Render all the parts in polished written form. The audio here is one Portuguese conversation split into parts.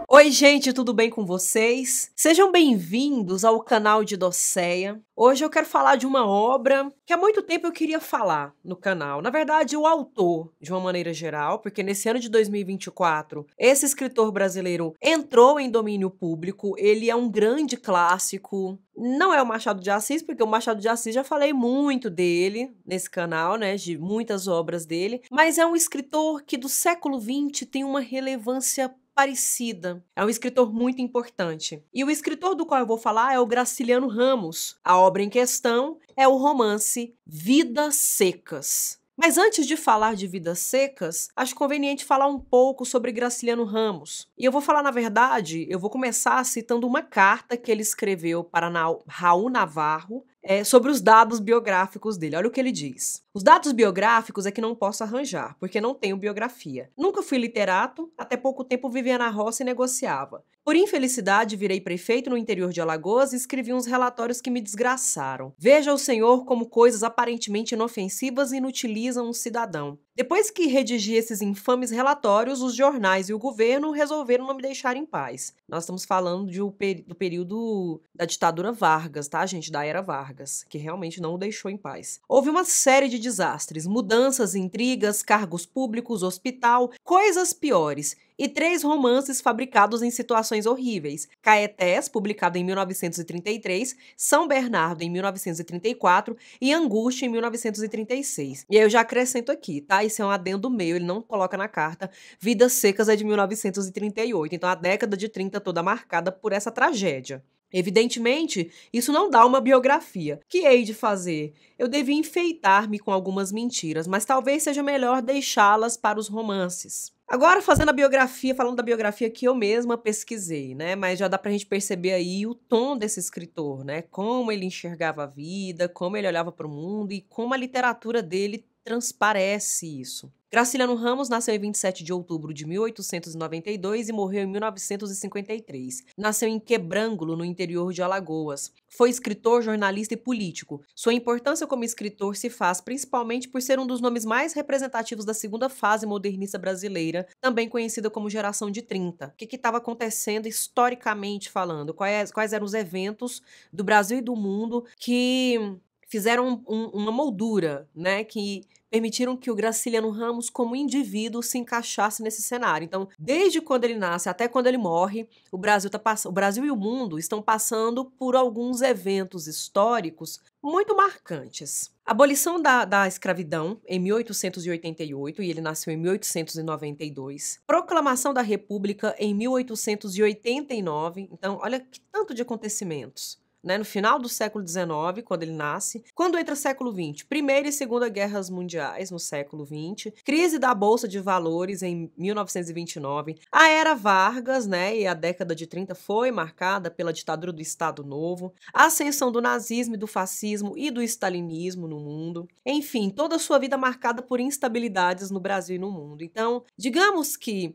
Oi, gente, tudo bem com vocês? Sejam bem-vindos ao canal de Docéia. Hoje eu quero falar de uma obra que há muito tempo eu queria falar no canal. Na verdade, o autor, de uma maneira geral, porque nesse ano de 2024, esse escritor brasileiro entrou em domínio público. Ele é um grande clássico. Não é o Machado de Assis, porque o Machado de Assis já falei muito dele nesse canal, né, de muitas obras dele, mas é um escritor que do século XX tem uma relevância parecida. É um escritor muito importante. E o escritor do qual eu vou falar é o Graciliano Ramos. A obra em questão é o romance Vidas Secas. Mas antes de falar de Vidas Secas, acho conveniente falar um pouco sobre Graciliano Ramos. E eu vou falar, na verdade, eu vou começar citando uma carta que ele escreveu para Raul Navarro, sobre os dados biográficos dele. Olha o que ele diz. Os dados biográficos é que não posso arranjar, porque não tenho biografia. Nunca fui literato, até pouco tempo vivia na roça e negociava. Por infelicidade, virei prefeito no interior de Alagoas e escrevi uns relatórios que me desgraçaram. Veja o senhor como coisas aparentemente inofensivas inutilizam um cidadão. Depois que redigi esses infames relatórios, os jornais e o governo resolveram não me deixar em paz. Nós estamos falando do período da ditadura Vargas, tá, gente? Da era Vargas, que realmente não o deixou em paz. Houve uma série de desastres, mudanças, intrigas, cargos públicos, hospital, coisas piores. E 3 romances fabricados em situações horríveis. Caetés, publicado em 1933, São Bernardo, em 1934 e Angústia, em 1936. E aí eu já acrescento aqui, tá? Isso é um adendo meu, ele não coloca na carta. Vidas Secas é de 1938, então a década de 30 toda marcada por essa tragédia. Evidentemente, isso não dá uma biografia. Que hei de fazer? Eu devia enfeitar-me com algumas mentiras, mas talvez seja melhor deixá-las para os romances. Agora, falando da biografia que eu mesma pesquisei, né? Mas já dá pra gente perceber aí o tom desse escritor, né? Como ele enxergava a vida, como ele olhava para o mundo e como a literatura dele transparece isso. Graciliano Ramos nasceu em 27 de outubro de 1892 e morreu em 1953. Nasceu em Quebrangulo, no interior de Alagoas. Foi escritor, jornalista e político. Sua importância como escritor se faz principalmente por ser um dos nomes mais representativos da segunda fase modernista brasileira, também conhecida como Geração de 30. O que estava acontecendo historicamente falando? Quais eram os eventos do Brasil e do mundo que fizeram uma moldura, né, que permitiram que o Graciliano Ramos, como indivíduo, se encaixasse nesse cenário. Então, desde quando ele nasce até quando ele morre, o Brasil e o mundo estão passando por alguns eventos históricos muito marcantes. Abolição da escravidão, em 1888, e ele nasceu em 1892. Proclamação da República, em 1889. Então, olha que tanto de acontecimentos. No final do século XIX, quando ele nasce. Quando entra o século XX? Primeira e Segunda Guerras Mundiais, no século XX. Crise da Bolsa de Valores, em 1929. A Era Vargas, né, e a década de 30 foi marcada pela ditadura do Estado Novo. A ascensão do nazismo e do fascismo e do stalinismo no mundo. Enfim, toda a sua vida marcada por instabilidades no Brasil e no mundo. Então, digamos que,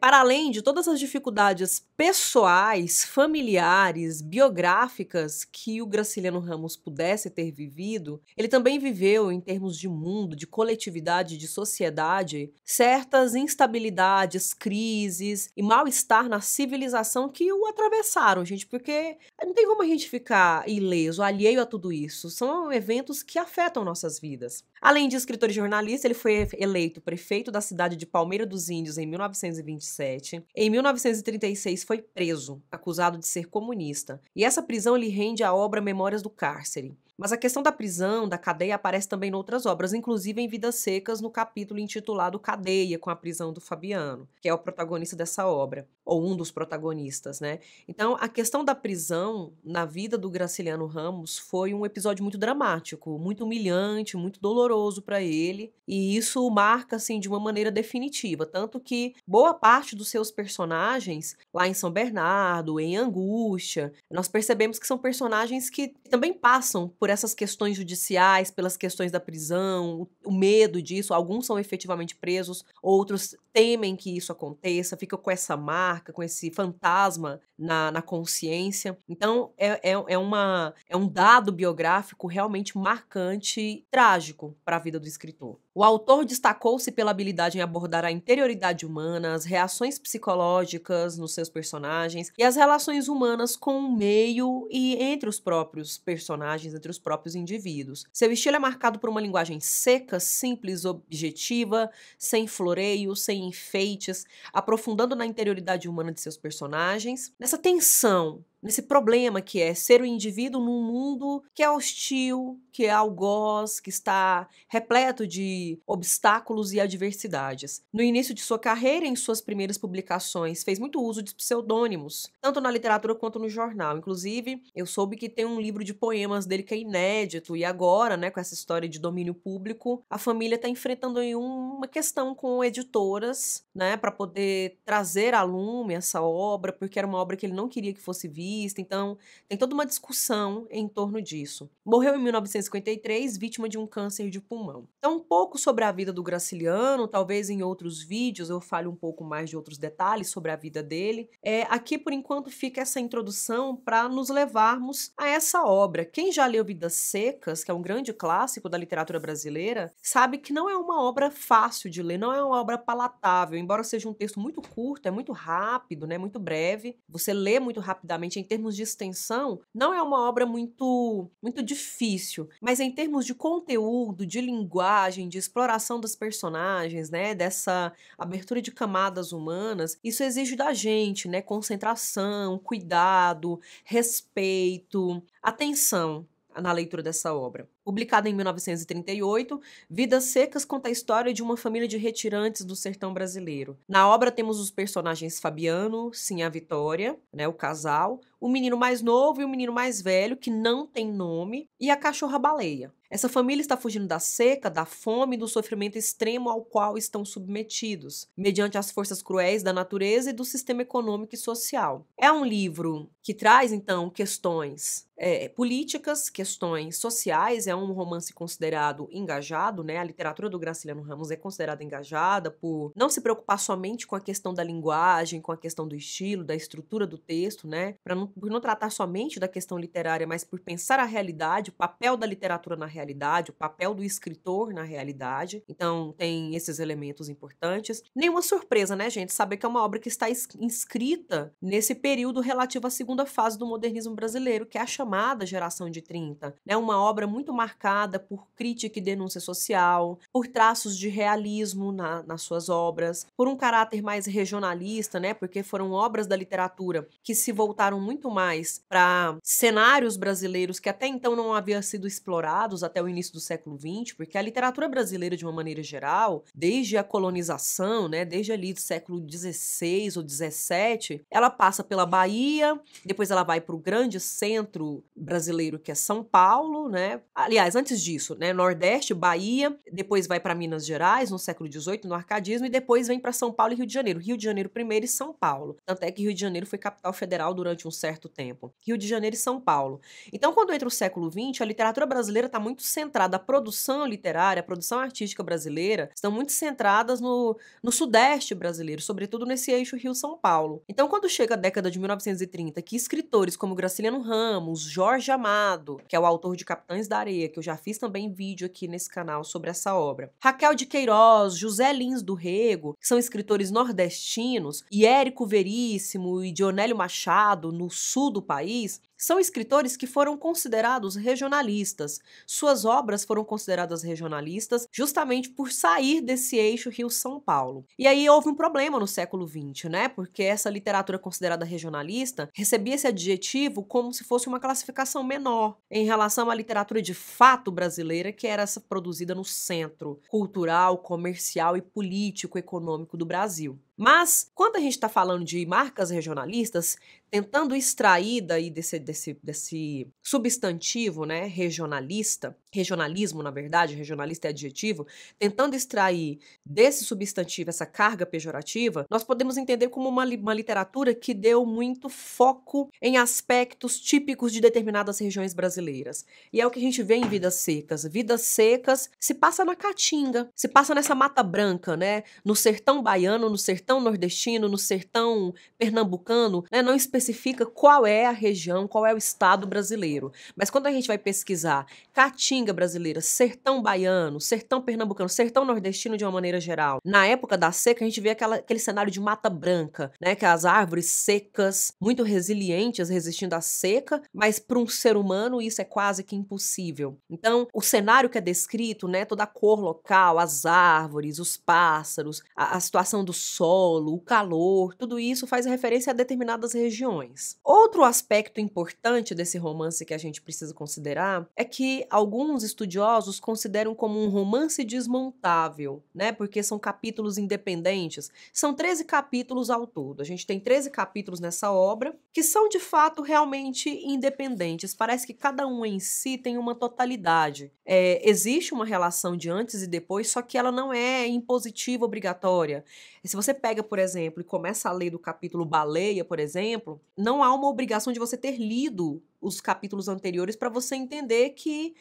para além de todas as dificuldades pessoais, familiares, biográficas, que o Graciliano Ramos pudesse ter vivido, ele também viveu, em termos de mundo, de coletividade, de sociedade, certas instabilidades, crises e mal-estar na civilização que o atravessaram, gente, porque não tem como a gente ficar ileso, alheio a tudo isso. São eventos que afetam nossas vidas. Além de escritor e jornalista, ele foi eleito prefeito da cidade de Palmeira dos Índios em 1927. Em 1936 foi preso, acusado de ser comunista. E essa prisão lhe rende a obra Memórias do Cárcere. Mas a questão da prisão, da cadeia, aparece também em outras obras, inclusive em Vidas Secas, no capítulo intitulado Cadeia, com a prisão do Fabiano, que é o protagonista dessa obra, ou um dos protagonistas, né? Então, a questão da prisão na vida do Graciliano Ramos foi um episódio muito dramático, muito humilhante, muito doloroso para ele, e isso o marca, assim, de uma maneira definitiva, tanto que boa parte dos seus personagens, lá em São Bernardo, em Angústia, nós percebemos que são personagens que também passam por essas questões judiciais, pelas questões da prisão, o medo disso. Alguns são efetivamente presos, outros temem que isso aconteça, ficam com essa marca, com esse fantasma na consciência. Então, é um dado biográfico realmente marcante e trágico para a vida do escritor. O autor destacou-se pela habilidade em abordar a interioridade humana, as reações psicológicas nos seus personagens e as relações humanas com o meio e entre os próprios personagens, entre os próprios indivíduos. Seu estilo é marcado por uma linguagem seca, simples, objetiva, sem floreios, sem enfeites, aprofundando na interioridade humana de seus personagens. Nessa tensão, nesse problema que é ser o indivíduo num mundo que é hostil, que é algoz, que está repleto de obstáculos e adversidades. No início de sua carreira, em suas primeiras publicações, fez muito uso de pseudônimos, tanto na literatura quanto no jornal. Inclusive, eu soube que tem um livro de poemas dele que é inédito, e agora, né, com essa história de domínio público, a família está enfrentando aí uma questão com editoras, né, para poder trazer a lume essa obra, porque era uma obra que ele não queria que fosse vista. Então, tem toda uma discussão em torno disso. Morreu em 1953, vítima de um câncer de pulmão. Então, um pouco sobre a vida do Graciliano, talvez em outros vídeos eu fale um pouco mais de outros detalhes sobre a vida dele. Aqui, por enquanto, fica essa introdução para nos levarmos a essa obra. Quem já leu Vidas Secas, que é um grande clássico da literatura brasileira, sabe que não é uma obra fácil de ler, não é uma obra palatável, embora seja um texto muito curto, é muito rápido, né, muito breve, você lê muito rapidamente. Em termos de extensão, não é uma obra muito difícil, mas em termos de conteúdo, de linguagem, de exploração dos personagens, né, dessa abertura de camadas humanas, isso exige da gente, né, concentração, cuidado, respeito, atenção na leitura dessa obra. Publicada em 1938, Vidas Secas conta a história de uma família de retirantes do sertão brasileiro. Na obra temos os personagens Fabiano, Sinhá Vitória, né, o casal, o menino mais novo e o menino mais velho, que não tem nome, e a cachorra-baleia. Essa família está fugindo da seca, da fome e do sofrimento extremo ao qual estão submetidos, mediante as forças cruéis da natureza e do sistema econômico e social. É um livro que traz, então, questões políticas, questões sociais, é um romance considerado engajado, né? A literatura do Graciliano Ramos é considerada engajada por não se preocupar somente com a questão da linguagem, com a questão do estilo, da estrutura do texto, né? Por não tratar somente da questão literária, mas por pensar a realidade, o papel da literatura na realidade, o papel do escritor na realidade. Então, tem esses elementos importantes. Nenhuma surpresa, né, gente? Saber que é uma obra que está inscrita nesse período relativo à segunda fase do modernismo brasileiro, que é a chamada Geração de 30. É uma obra muito marcada por crítica e denúncia social, por traços de realismo nas suas obras, por um caráter mais regionalista, né? Porque foram obras da literatura que se voltaram muito mais para cenários brasileiros que até então não haviam sido explorados até o início do século XX, porque a literatura brasileira, de uma maneira geral, desde a colonização, né, desde ali do século XVI ou XVII, ela passa pela Bahia, depois ela vai para o grande centro brasileiro, que é São Paulo, né? Aliás, antes disso, né, Nordeste, Bahia, depois vai para Minas Gerais, no século XVIII, no arcadismo, e depois vem para São Paulo e Rio de Janeiro. Rio de Janeiro primeiro e São Paulo. Tanto é que Rio de Janeiro foi capital federal durante um certo tempo. Rio de Janeiro e São Paulo. Então, quando entra o século XX, a literatura brasileira está muito centrada, a produção literária, a produção artística brasileira, estão muito centradas no Sudeste brasileiro, sobretudo nesse eixo Rio-São Paulo. Então, quando chega a década de 1930, que escritores como Graciliano Ramos, Jorge Amado, que é o autor de Capitães da Areia, que eu já fiz também vídeo aqui nesse canal sobre essa obra, Raquel de Queiroz, José Lins do Rego, que são escritores nordestinos, e Érico Veríssimo e Dionélio Machado, no sul do país, são escritores que foram considerados regionalistas. Suas obras foram consideradas regionalistas justamente por sair desse eixo Rio-São Paulo. E aí houve um problema no século XX, né? Porque essa literatura considerada regionalista recebia esse adjetivo como se fosse uma classificação menor em relação à literatura de fato brasileira, que era essa produzida no centro cultural, comercial e político econômico do Brasil. Mas, quando a gente está falando de marcas regionalistas, tentando extrair daí desse substantivo, né, regionalista, regionalismo, na verdade, regionalista é adjetivo, tentando extrair desse substantivo essa carga pejorativa, nós podemos entender como uma literatura que deu muito foco em aspectos típicos de determinadas regiões brasileiras. E é o que a gente vê em Vidas Secas. Vidas Secas se passa na Caatinga, se passa nessa Mata Branca, né, no sertão baiano, no sertão sertão nordestino, no sertão pernambucano, né? Não especifica qual é a região, qual é o estado brasileiro. Mas quando a gente vai pesquisar caatinga brasileira, sertão baiano, sertão pernambucano, sertão nordestino de uma maneira geral, na época da seca a gente vê aquele cenário de mata branca, né? Que as árvores secas, muito resilientes, resistindo à seca, mas para um ser humano isso é quase que impossível. Então, o cenário que é descrito, né? Toda a cor local, as árvores, os pássaros, a situação do solo, o calor, tudo isso faz referência a determinadas regiões. Outro aspecto importante desse romance que a gente precisa considerar é que alguns estudiosos consideram como um romance desmontável, né? Porque são capítulos independentes. São 13 capítulos ao todo. A gente tem 13 capítulos nessa obra que são de fato realmente independentes. Parece que cada um em si tem uma totalidade. Existe uma relação de antes e depois, só que ela não é impositiva, obrigatória. E se você pega, por exemplo, e começa a ler do capítulo Baleia, por exemplo, não há uma obrigação de você ter lido os capítulos anteriores para você entender que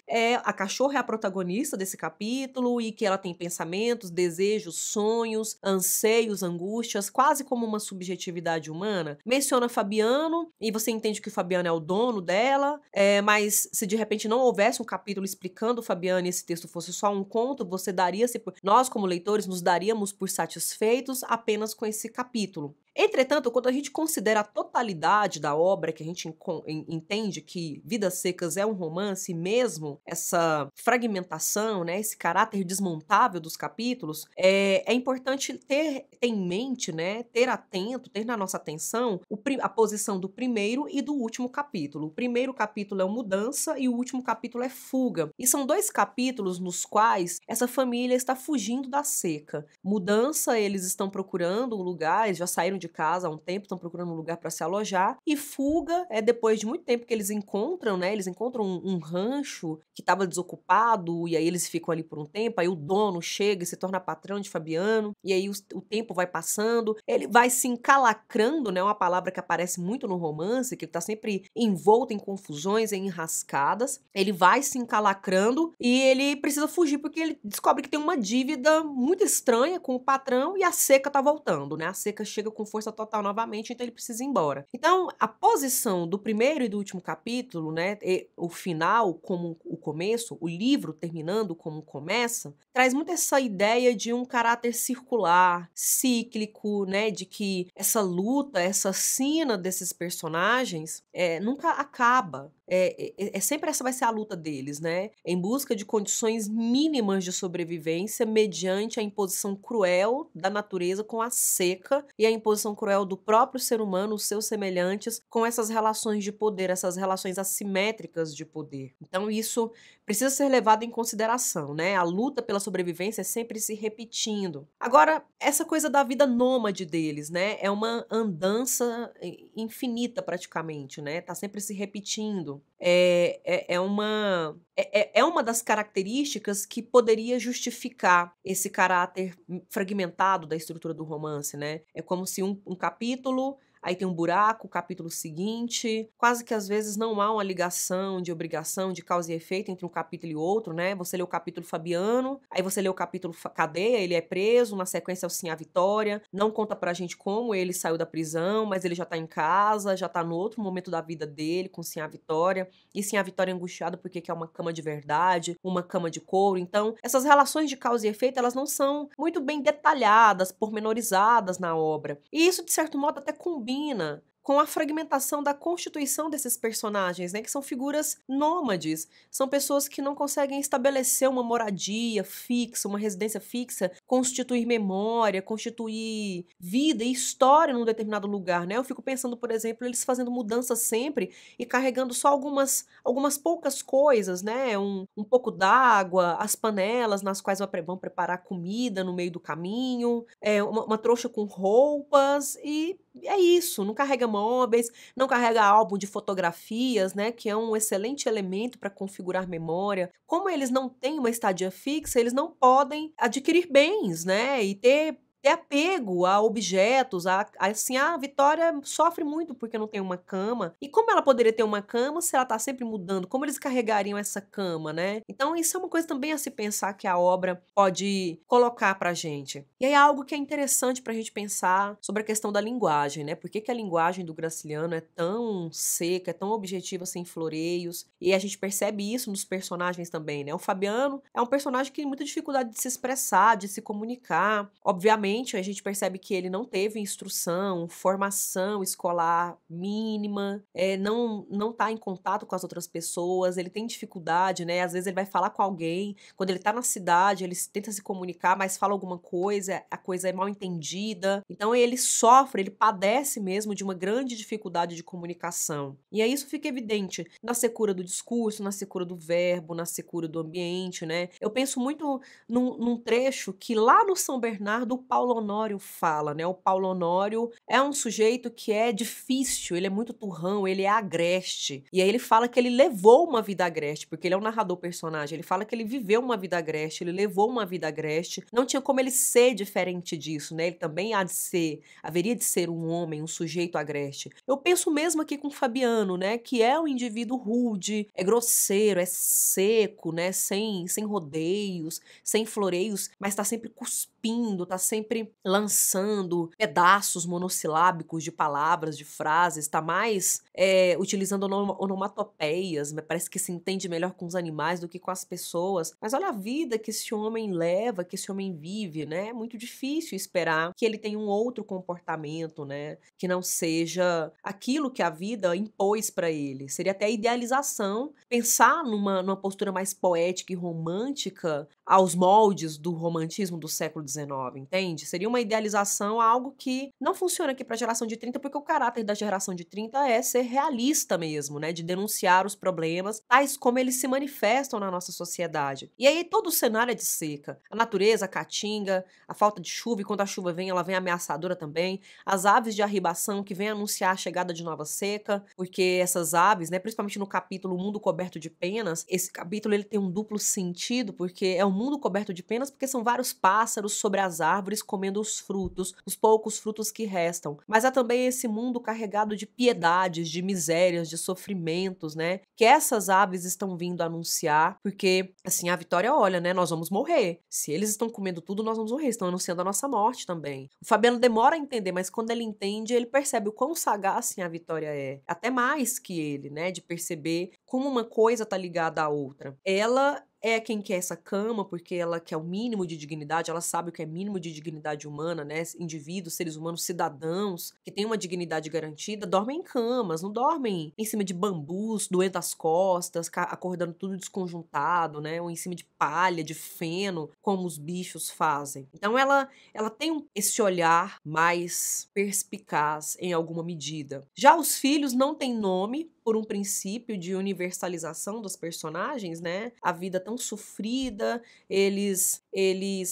a cachorra é a protagonista desse capítulo e que ela tem pensamentos, desejos, sonhos, anseios, angústias, quase como uma subjetividade humana. Menciona Fabiano e você entende que o Fabiano é o dono dela, mas se de repente não houvesse um capítulo explicando o Fabiano e esse texto fosse só um conto, nós como leitores nos daríamos por satisfeitos apenas com esse capítulo. Entretanto, quando a gente considera a totalidade da obra, que a gente entende que Vidas Secas é um romance, mesmo essa fragmentação, né, esse caráter desmontável dos capítulos, é importante ter em mente, né, ter na nossa atenção a posição do primeiro e do último capítulo. O primeiro capítulo é o Mudança e o último capítulo é Fuga. E são 2 capítulos nos quais essa família está fugindo da seca. Mudança, eles estão procurando um lugar, eles já saíram de casa há um tempo, estão procurando um lugar para se alojar, e Fuga é depois de muito tempo que eles encontram, né? Eles encontram um rancho que estava desocupado, e aí eles ficam ali por um tempo, aí o dono chega e se torna patrão de Fabiano, e aí o tempo vai passando, ele vai se encalacrando, né? Uma palavra que aparece muito no romance, que está sempre envolto em confusões, em enrascadas, ele vai se encalacrando e ele precisa fugir porque ele descobre que tem uma dívida muito estranha com o patrão e a seca tá voltando, né? A seca chega com força total novamente, então ele precisa ir embora. Então, a posição do primeiro e do último capítulo, né, o final como o começo, o livro terminando como começa, traz muito essa ideia de um caráter circular, cíclico, né, de que essa luta, essa sina desses personagens nunca acaba. Sempre essa vai ser a luta deles, né? Em busca de condições mínimas de sobrevivência mediante a imposição cruel da natureza com a seca e a imposição cruel do próprio ser humano, os seus semelhantes, com essas relações de poder, essas relações assimétricas de poder. Então isso precisa ser levado em consideração, né? A luta pela sobrevivência é sempre se repetindo. Agora, essa coisa da vida nômade deles, né? É uma andança infinita praticamente, né? Tá sempre se repetindo. É uma das características que poderia justificar esse caráter fragmentado da estrutura do romance, né? É como se um capítulo, aí tem um buraco, o capítulo seguinte, quase que às vezes não há uma ligação de obrigação, de causa e efeito entre um capítulo e outro, né? Você lê o capítulo Fabiano, aí você lê o capítulo Cadeia, ele é preso, na sequência é o Sim a Vitória, não conta pra gente como ele saiu da prisão, mas ele já tá em casa, já tá no outro momento da vida dele, com Sim a Vitória, e Sim a Vitória angustiada porque quer uma cama de verdade, uma cama de couro. Então, essas relações de causa e efeito, elas não são muito bem detalhadas, pormenorizadas na obra. E isso, de certo modo, até combina com a fragmentação da constituição desses personagens, né, que são figuras nômades, são pessoas que não conseguem estabelecer uma moradia fixa, uma residência fixa, constituir memória, constituir vida e história num determinado lugar, né? Eu fico pensando, por exemplo, eles fazendo mudanças sempre e carregando só algumas poucas coisas, né? Um pouco d'água, as panelas nas quais vão preparar comida no meio do caminho, uma trouxa com roupas e é isso, não carrega móveis, não carrega álbum de fotografias, né, que é um excelente elemento para configurar memória. Como eles não têm uma estadia fixa, eles não podem adquirir bens, né, e ter ter apego a objetos, assim, a Vitória sofre muito porque não tem uma cama. E como ela poderia ter uma cama se ela tá sempre mudando? Como eles carregariam essa cama, né? Então isso é uma coisa também a se pensar que a obra pode colocar pra gente. E aí algo que é interessante pra gente pensar sobre a questão da linguagem, né? Por que que a linguagem do Graciliano é tão seca, é tão objetiva, sem floreios? E a gente percebe isso nos personagens também, né? O Fabiano é um personagem que tem muita dificuldade de se expressar, de se comunicar. Obviamente, a gente percebe que ele não teve instrução, formação escolar mínima, não tá em contato com as outras pessoas, ele tem dificuldade, né? Às vezes ele vai falar com alguém, quando ele tá na cidade, ele tenta se comunicar, mas fala alguma coisa, a coisa é mal entendida. Então ele sofre, ele padece mesmo de uma grande dificuldade de comunicação. E aí isso fica evidente na secura do discurso, na secura do verbo, na secura do ambiente, né? Eu penso muito num trecho que lá no São Bernardo o Paulo Honório fala, né? O Paulo Honório é um sujeito que é difícil, ele é muito turrão, ele é agreste. E aí ele fala que ele levou uma vida agreste, porque ele é um narrador personagem. Ele fala que ele viveu uma vida agreste, ele levou uma vida agreste. Não tinha como ele ser diferente disso, né? Ele também haveria de ser um homem, um sujeito agreste. Eu penso mesmo aqui com o Fabiano, né? Que é um indivíduo rude, é grosseiro, é seco, né? Sem rodeios, sem floreios, mas tá sempre cuspindo, tá sempre lançando pedaços monossilábicos de palavras, de frases, tá mais utilizando onomatopeias, parece que se entende melhor com os animais do que com as pessoas. Mas olha a vida que esse homem leva, que esse homem vive, né? É muito difícil esperar que ele tenha um outro comportamento, né? Que não seja aquilo que a vida impôs para ele. Seria até idealização, pensar numa postura mais poética e romântica aos moldes do romantismo do século XIX, entende? Seria uma idealização, algo que não funciona aqui para a geração de 30, porque o caráter da geração de 30 é ser realista mesmo, né? De denunciar os problemas, tais como eles se manifestam na nossa sociedade. E aí todo o cenário é de seca. A natureza, a caatinga, a falta de chuva, e quando a chuva vem, ela vem ameaçadora também. As aves de arribação que vêm anunciar a chegada de nova seca, porque essas aves, né, principalmente no capítulo O Mundo Coberto de Penas, esse capítulo ele tem um duplo sentido, porque é um mundo coberto de penas, porque são vários pássaros sobre as árvores comendo os frutos, os poucos frutos que restam. Mas há também esse mundo carregado de piedades, de misérias, de sofrimentos, né? Que essas aves estão vindo anunciar, porque, assim, a Vitória olha, né? Nós vamos morrer. Se eles estão comendo tudo, nós vamos morrer. Estão anunciando a nossa morte também. O Fabiano demora a entender, mas quando ele entende, ele percebe o quão sagaz, assim, a Vitória é. Até mais que ele, né? De perceber como uma coisa tá ligada à outra. Ela é quem quer essa cama, porque ela quer o mínimo de dignidade, ela sabe o que é mínimo de dignidade humana, né? Indivíduos, seres humanos, cidadãos, que têm uma dignidade garantida, dormem em camas, não dormem em cima de bambus, doendo as costas, acordando tudo desconjuntado, né? Ou em cima de palha, de feno, como os bichos fazem. Então ela tem esse olhar mais perspicaz em alguma medida. Já os filhos não têm nome, por um princípio de universalização dos personagens, né? A vida tão sofrida, eles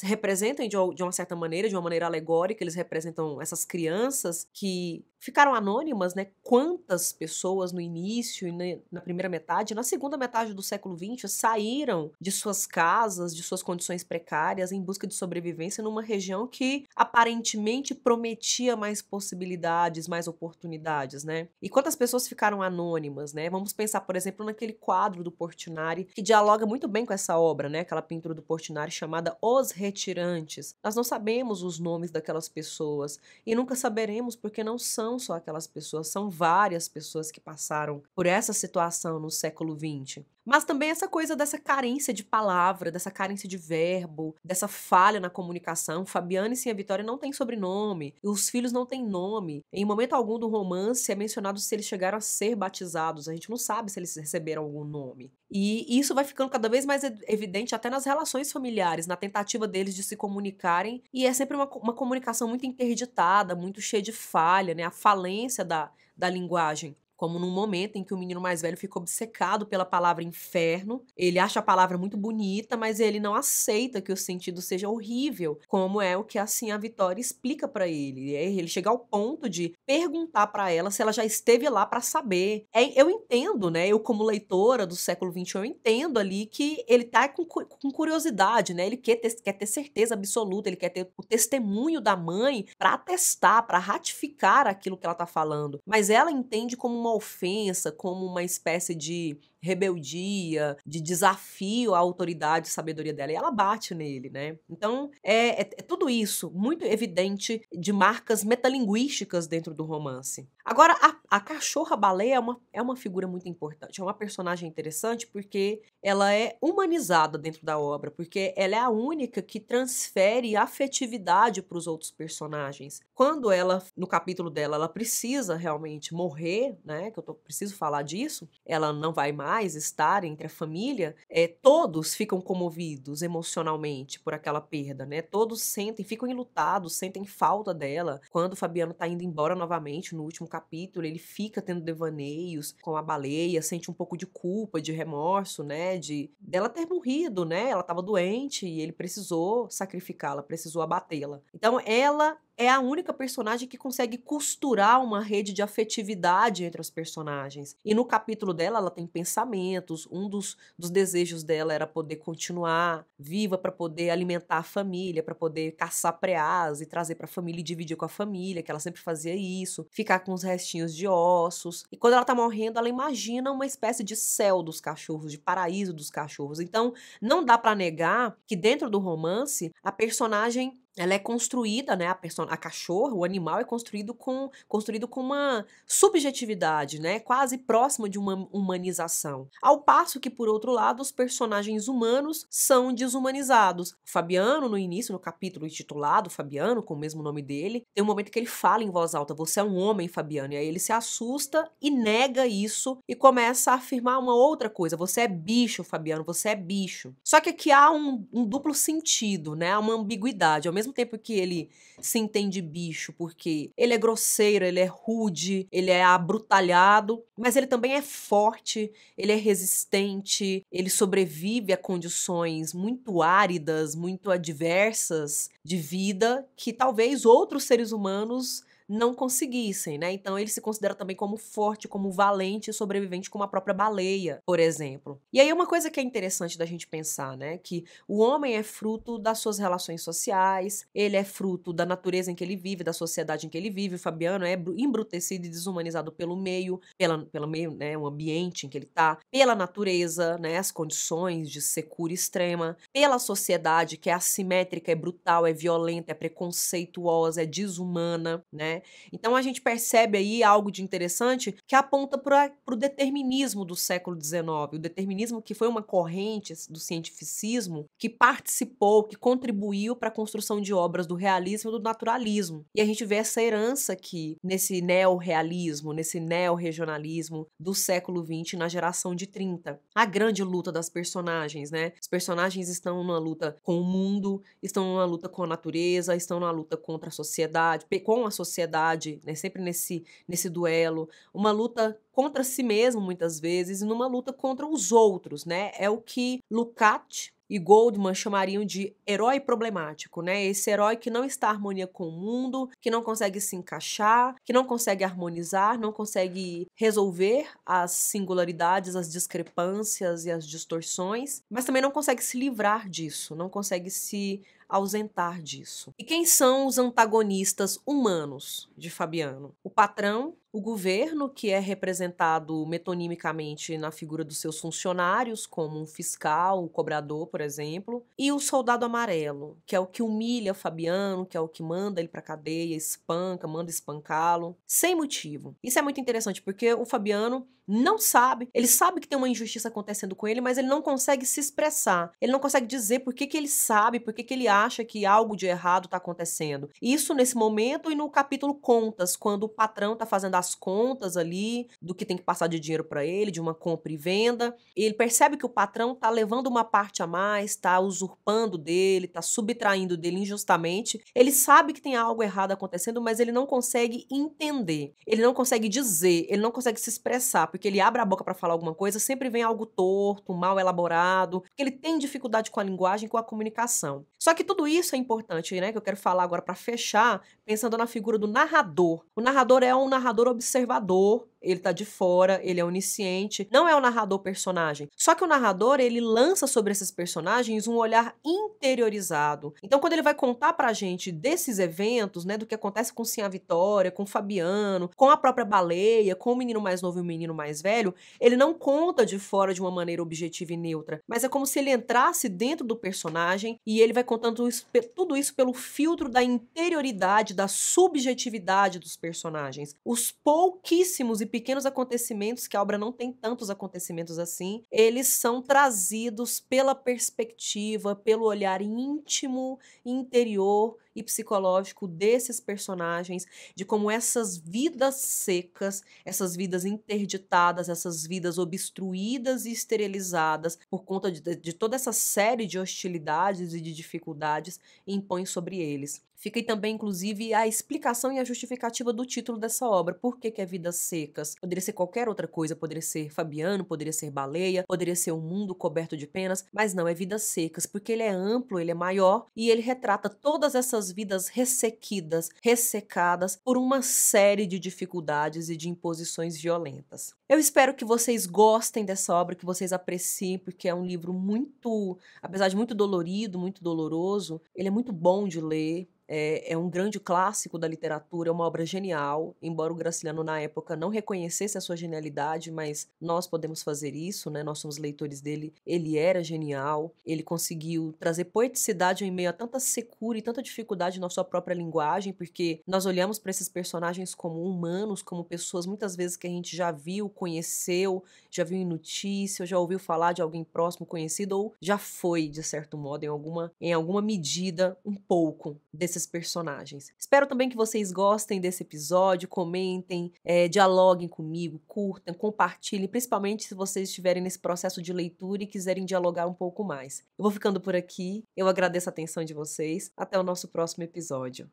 representam de uma certa maneira, de uma maneira alegórica, eles representam essas crianças que ficaram anônimas, né? Quantas pessoas no início e na primeira metade, na segunda metade do século XX, saíram de suas casas, de suas condições precárias, em busca de sobrevivência numa região que aparentemente prometia mais possibilidades, mais oportunidades, né? E quantas pessoas ficaram anônimas, né? Vamos pensar, por exemplo, naquele quadro do Portinari, que dialoga muito bem com essa obra, né? Aquela pintura do Portinari chamada Os Retirantes. Nós não sabemos os nomes daquelas pessoas e nunca saberemos porque não são só aquelas pessoas, são várias pessoas que passaram por essa situação no século XX. Mas também essa coisa dessa carência de palavra, dessa carência de verbo, dessa falha na comunicação. Fabiano e Sinha Vitória não têm sobrenome, e os filhos não têm nome. Em momento algum do romance é mencionado se eles chegaram a ser batizados, a gente não sabe se eles receberam algum nome. E isso vai ficando cada vez mais evidente até nas relações familiares, na tentativa deles de se comunicarem, e é sempre uma comunicação muito interditada, muito cheia de falha, né? A falência da linguagem como num momento em que o menino mais velho fica obcecado pela palavra inferno. Ele acha a palavra muito bonita, mas ele não aceita que o sentido seja horrível, como é o que assim a Vitória explica pra ele. Ele chega ao ponto de perguntar pra ela se ela já esteve lá pra saber. Eu entendo, né? Eu como leitora do século XXI, eu entendo ali que ele tá com curiosidade, né? Ele quer ter certeza absoluta, ele quer ter o testemunho da mãe pra atestar, pra ratificar aquilo que ela tá falando. Mas ela entende como uma ofensa, como uma espécie de rebeldia, de desafio à autoridade e sabedoria dela, e ela bate nele, né? Então, é tudo isso muito evidente de marcas metalinguísticas dentro do romance. Agora, a cachorra-baleia é uma figura muito importante, é uma personagem interessante porque ela é humanizada dentro da obra, porque ela é a única que transfere afetividade para os outros personagens. Quando ela, no capítulo dela, ela precisa realmente morrer, né, que eu preciso falar disso, ela não vai mais estar entre a família, todos ficam comovidos emocionalmente por aquela perda, né, todos ficam enlutados, sentem falta dela. Quando o Fabiano tá indo embora novamente no último capítulo, ele fica tendo devaneios com a baleia, sente um pouco de culpa, de remorso, né, dela ter morrido, né, ela estava doente e ele precisou sacrificá-la, precisou abatê-la. Então ela é a única personagem que consegue costurar uma rede de afetividade entre os personagens. E no capítulo dela, ela tem pensamentos, um dos desejos dela era poder continuar viva para poder alimentar a família, para poder caçar preás e trazer para a família e dividir com a família, que ela sempre fazia isso, ficar com os restinhos de ossos. E quando ela tá morrendo, ela imagina uma espécie de céu dos cachorros, de paraíso dos cachorros. Então, não dá para negar que dentro do romance, a personagem ela é construída, né, a cachorra, o animal é construído com uma subjetividade, né, quase próxima de uma humanização. Ao passo que, por outro lado, os personagens humanos são desumanizados. O Fabiano, no início, no capítulo intitulado Fabiano, com o mesmo nome dele, tem um momento que ele fala em voz alta: "Você é um homem, Fabiano", e aí ele se assusta e nega isso e começa a afirmar uma outra coisa: "Você é bicho, Fabiano, você é bicho". Só que aqui há um duplo sentido, né, há uma ambiguidade. Ao mesmo tempo que ele se entende bicho porque ele é grosseiro, ele é rude, ele é abrutalhado, mas ele também é forte, ele é resistente, ele sobrevive a condições muito áridas, muito adversas de vida que talvez outros seres humanos não conseguissem, né? Então ele se considera também como forte, como valente e sobrevivente, como a própria baleia, por exemplo. E aí uma coisa que é interessante da gente pensar, né? Que o homem é fruto das suas relações sociais, ele é fruto da natureza em que ele vive, da sociedade em que ele vive. O Fabiano é embrutecido e desumanizado pelo meio, pelo meio, né? O ambiente em que ele tá, pela natureza, né? As condições de secura extrema, pela sociedade que é assimétrica, é brutal, é violenta, é preconceituosa, é desumana, né? Então a gente percebe aí algo de interessante que aponta para o determinismo do século XIX, o determinismo que foi uma corrente do cientificismo que participou, que contribuiu para a construção de obras do realismo e do naturalismo. E a gente vê essa herança aqui nesse neorrealismo, nesse neorregionalismo do século XX na geração de 30. A grande luta das personagens, né? Os personagens estão numa luta com o mundo, estão numa luta com a natureza, estão numa luta contra a sociedade, com a sociedade, né, sempre nesse duelo, uma luta contra si mesmo muitas vezes e numa luta contra os outros, né? É o que Lukács e Goldman chamariam de herói problemático, né? Esse herói que não está em harmonia com o mundo, que não consegue se encaixar, que não consegue harmonizar, não consegue resolver as singularidades, as discrepâncias e as distorções, mas também não consegue se livrar disso, não consegue se ausentar disso. E quem são os antagonistas humanos de Fabiano? O patrão, o governo, que é representado metonimicamente na figura dos seus funcionários, como um fiscal, um cobrador, por exemplo, e o soldado amarelo, que é o que humilha Fabiano, que é o que manda ele pra cadeia, espanca, manda espancá-lo, sem motivo. Isso é muito interessante, porque o Fabiano não sabe, ele sabe que tem uma injustiça acontecendo com ele, mas ele não consegue se expressar, ele não consegue dizer por que ele sabe, por que ele acha que algo de errado está acontecendo. Isso nesse momento e no capítulo Contas, quando o patrão está fazendo a as contas ali do que tem que passar de dinheiro para ele, de uma compra e venda. Ele percebe que o patrão tá levando uma parte a mais, tá usurpando dele, tá subtraindo dele injustamente. Ele sabe que tem algo errado acontecendo, mas ele não consegue entender. Ele não consegue dizer, ele não consegue se expressar, porque ele abre a boca para falar alguma coisa, sempre vem algo torto, mal elaborado, porque ele tem dificuldade com a linguagem, com a comunicação. Só que tudo isso é importante, né, que eu quero falar agora para fechar, pensando na figura do narrador. O narrador é um narrador observador, ele tá de fora, ele é onisciente, não é o narrador personagem. Só que o narrador, ele lança sobre esses personagens um olhar interiorizado. Então, quando ele vai contar pra gente desses eventos, né, do que acontece com Sim a Vitória, com o Fabiano, com a própria Baleia, com o menino mais novo e o menino mais velho, ele não conta de fora de uma maneira objetiva e neutra, mas é como se ele entrasse dentro do personagem e ele vai contando tudo isso pelo filtro da interioridade, da subjetividade dos personagens. Os pouquíssimos e pequenos acontecimentos, que a obra não tem tantos acontecimentos assim, eles são trazidos pela perspectiva, pelo olhar íntimo, interior e psicológico desses personagens, de como essas vidas secas, essas vidas interditadas, essas vidas obstruídas e esterilizadas por conta de toda essa série de hostilidades e de dificuldades impõem sobre eles. Fica aí também, inclusive, a explicação e a justificativa do título dessa obra. Por que é Vidas Secas? Poderia ser qualquer outra coisa, poderia ser Fabiano, poderia ser Baleia, poderia ser um mundo coberto de penas, mas não, é Vidas Secas, porque ele é amplo, ele é maior e ele retrata todas essas vidas ressequidas, ressecadas por uma série de dificuldades e de imposições violentas. Eu espero que vocês gostem dessa obra, que vocês apreciem, porque é um livro muito, apesar de muito dolorido, muito doloroso, ele é muito bom de ler. É um grande clássico da literatura, é uma obra genial, embora o Graciliano na época não reconhecesse a sua genialidade, mas nós podemos fazer isso, né? Nós somos leitores dele. Ele era genial, ele conseguiu trazer poeticidade em meio a tanta secura e tanta dificuldade na sua própria linguagem, porque nós olhamos para esses personagens como humanos, como pessoas muitas vezes que a gente já viu, conheceu, já viu em notícia, ou já ouviu falar de alguém próximo, conhecido, ou já foi, de certo modo, em alguma medida, um pouco desses personagens. Espero também que vocês gostem desse episódio, comentem, dialoguem comigo, curtam, compartilhem, principalmente se vocês estiverem nesse processo de leitura e quiserem dialogar um pouco mais. Eu vou ficando por aqui, eu agradeço a atenção de vocês, até o nosso próximo episódio.